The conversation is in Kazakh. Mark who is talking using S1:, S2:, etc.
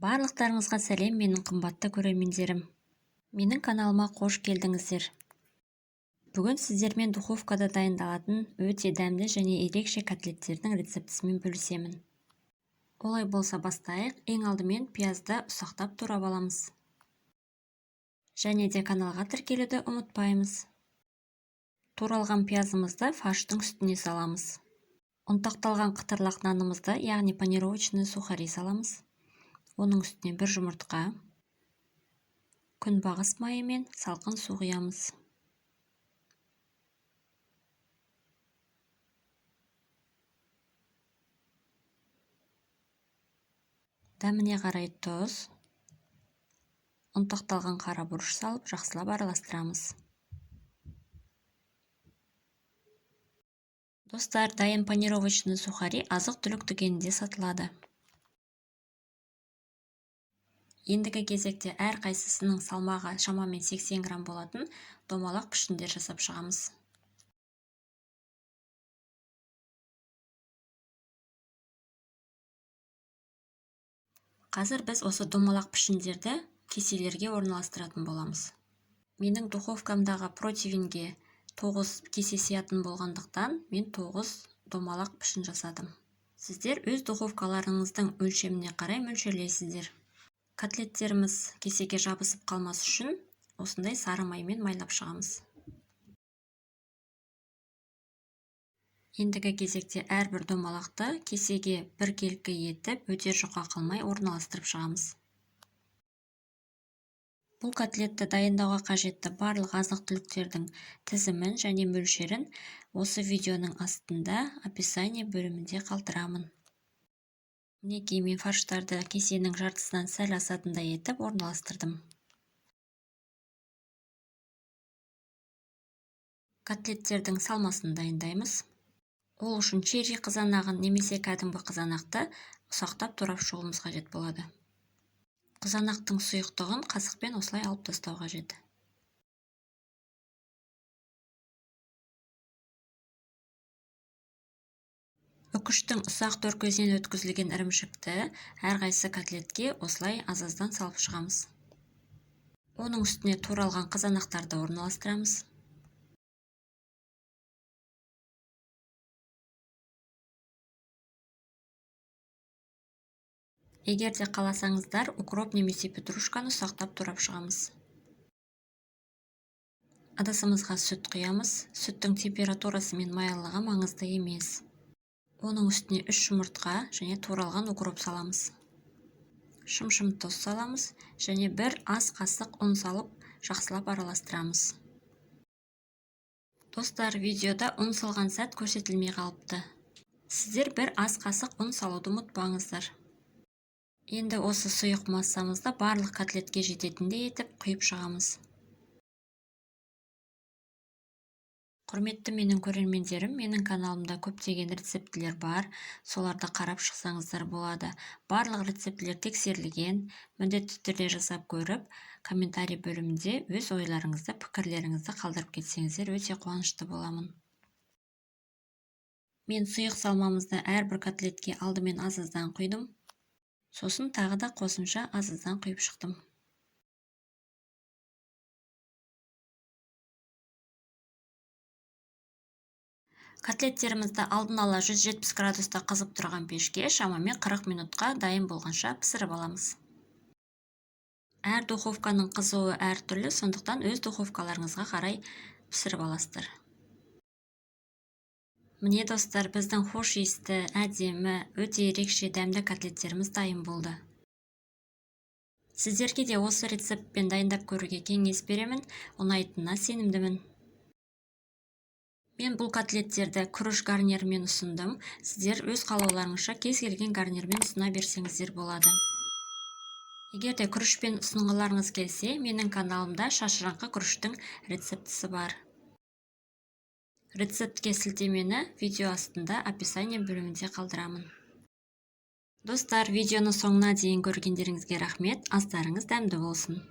S1: Барлықтарыңызға сәлем, менің қымбатты көрермендерім. Менің каналыма қош келдіңіздер. Бүгін сіздермен духовкада дайындалатын өте дәмді және ерекше котлеттердің рецептісімен бөлісемін. Олай болса бастайық. Ең алдымен пиязды ұсақтап турап аламыз. Және де каналға тіркелуді ұмытпаймыз. Туралған пиязымызды фарштың үстіне саламыз. Ұнтақталған қытырлақ нанымызды, яғни панировочный сухари саламыз. Оның үстіне бір жұмыртқа, күнбағыс майы мен салқын су құямыз. Дәміне қарай тұз, ұнтақталған қара бұрыш салып, жақсылап араластырамыз. Достар, дайын панировочный сухари азық-түлік дүкенінде сатылады. Ендігі кезекте әр қайсысының салмағы шамамен 80 грамм болатын домалақ пішіндер жасап шығамыз. Қазір біз осы домалақ пішіндерді кеселерге орналастыратын боламыз. Менің духовкамдағы противенге 9 кесе сиятын болғандықтан мен 9 домалақ пішін жасадым. Сіздер өз духовкаларыңыздың өлшеміне қарай мөлшерлейсіздер. Котлеттеріміз кесеге жабысып қалмас үшін осындай сары маймен майлап шығамыз. Ендігі кезекте әрбір домалақты кесеге біркелкі етіп, өте жұқа қылмай орналастырып шығамыз. Бұл котлетті дайындауға қажетті барлық азық-түліктердің тізімін және мөлшерін осы видеоның астында описание бөлімінде қалдырамын. Мінекей, мен фарштарды кесенің жартысынан сәл асатындай етіп орналастырдым. Котлеттердің салмасын дайындаймыз. Ол үшін черри қызанағын немесе кәдімгі қызанақты ұсақтап турап шығуымыз қажет болады. Қызанақтың сұйықтығын қасықпен осылай алып тастау қажет. Үкіштің ұсақ төркөзден өткізілген ірімшікті әрқайсы котлетке осылай аз-аздан салып шығамыз. Оның үстіне туралған қызанақтарды орналастырамыз. Егер де қаласаңыздар, укроп немесе петрушканы ұсақтап турап шығамыз. Ыдысымызға сүт құямыз. Сүттің температурасы мен майлылығы маңызды емес. Оның үстіне 3 жұмыртқа және туралған укроп саламыз. Шым-шым тұз саламыз және бір ас қасық ұн салып, жақсылап араластырамыз. Достар, видеода ұн салған сәт көрсетілмей қалыпты. Сіздер бір ас қасық ұн салуды ұмытпаңыздар. Енді осы сұйық массамызды барлық котлетке жететіндей етіп құйып шығамыз. Құрметті менің көрермендерім, менің каналымда көптеген рецептілер бар, соларды қарап шықсаңыздар болады. Барлық рецептілер тексерілген, міндетті түрде жасап көріп, комментарий бөлімінде өз ойларыңызды, пікірлеріңізді қалдырып кетсеңіздер, өте қуанышты боламын. Мен сұйық салмамызды әрбір котлетке алдымен аз-аздан құйдым. Сосын тағы да қосымша аз-аздан құйып шықтым. Котлеттерімізді алдын ала 170 градуста қызып тұрған пешке шамамен 40 минутқа дайын болғанша пісіріп аламыз. Әр духовканың қызуы әртүрлі, сондықтан өз духовкаларыңызға қарай пісіріп аласыздар. Міне достар, біздің хош иісті, әдемі, өте ерекше дәмді котлеттеріміз дайын болды. Сіздерге де осы рецептпен дайындап көруге кеңес беремін, ұнайтынына сенімдімін. Мен бұл котлеттерді күріш гарнирімен ұсындым. Сіздер өз қалауларыңызша кез келген гарнирмен ұсына берсеңіздер болады. Егер де күрішпен ұсынғыларыңыз келсе, менің каналымда шашыраңқы күріштің рецептісі бар. Рецептке сілтемені видео астында описание бөлімінде қалдырамын. Достар, видеоны соңына дейін көргендеріңізге рахмет, астарыңыз дәмді болсын.